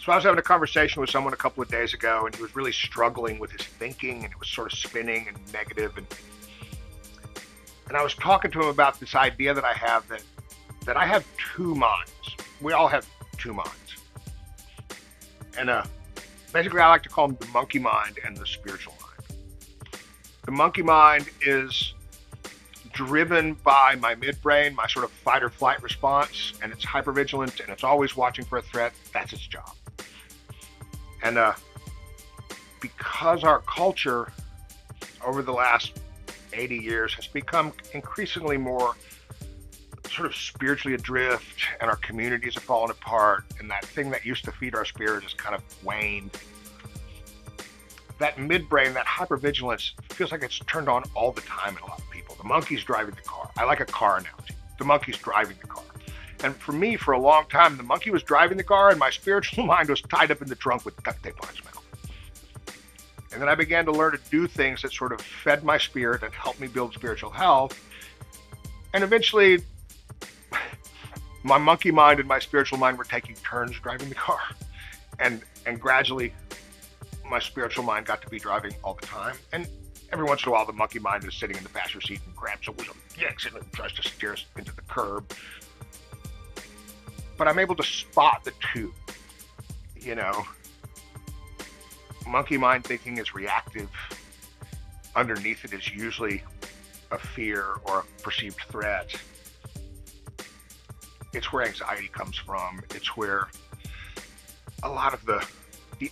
So I was having a conversation with someone a couple of days ago, and he was really struggling with his thinking, and it was sort of spinning and negative. And I was talking to him about this idea that I have that I have two minds. We all have two minds. And basically, I like to call them the monkey mind and the spiritual mind. The monkey mind is driven by my midbrain, my sort of fight or flight response, and it's hypervigilant and it's always watching for a threat. That's its job. And because our culture over the last 80 years has become increasingly more sort of spiritually adrift, and our communities have fallen apart, and that thing that used to feed our spirit has kind of waned. That midbrain, that hypervigilance, feels like it's turned on all the time in a lot of people. The monkey's driving the car. I like a car analogy. The monkey's driving the car. And for me, for a long time, the monkey was driving the car, and my spiritual mind was tied up in the trunk with duct tape on its mouth. And then I began to learn to do things that sort of fed my spirit and helped me build spiritual health. And eventually, my monkey mind and my spiritual mind were taking turns driving the car. And gradually, my spiritual mind got to be driving all the time. And every once in a while, the monkey mind is sitting in the passenger seat and grabs a wheel, yanks it, and tries to steer us into the curb. But I'm able to spot the two. You know, monkey mind thinking is reactive. Underneath it is usually a fear or a perceived threat. It's where anxiety comes from. It's where a lot of the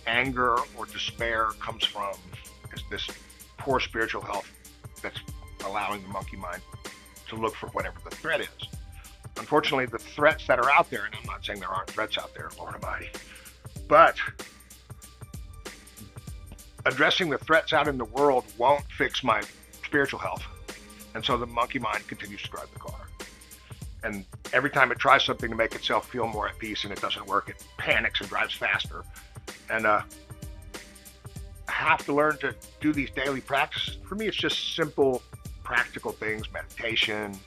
anger or despair comes from, is this poor spiritual health that's allowing the monkey mind to look for whatever the threat is. Unfortunately, the threats that are out there, and I'm not saying there aren't threats out there, Lord Almighty, but addressing the threats out in the world won't fix my spiritual health. And so the monkey mind continues to drive the car. And every time it tries something to make itself feel more at peace and it doesn't work, it panics and drives faster. And I have to learn to do these daily practices. For me, it's just simple, practical things, meditation,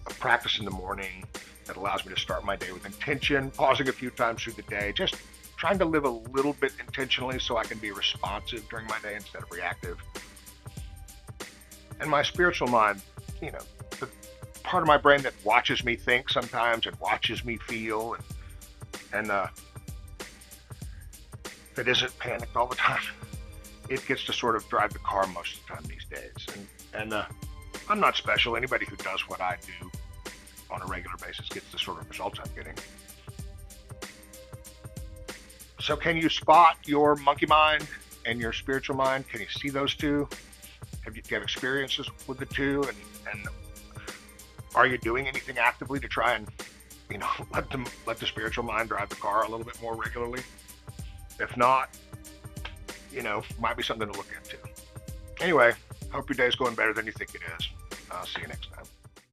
a practice in the morning that allows me to start my day with intention, pausing a few times through the day, just trying to live a little bit intentionally so I can be responsive during my day instead of reactive. And my spiritual mind, you know, the part of my brain that watches me think sometimes and watches me feel and that isn't panicked all the time, it gets to sort of drive the car most of the time these days. And I'm not special. Anybody who does what I do on a regular basis gets the sort of results I'm getting. So can you spot your monkey mind and your spiritual mind? Can you see those two? Do you have experiences with the two? And are you doing anything actively to try and, you know, let the spiritual mind drive the car a little bit more regularly? If not, you know, might be something to look into. Anyway, hope your day's going better than you think it is. I'll see you next time.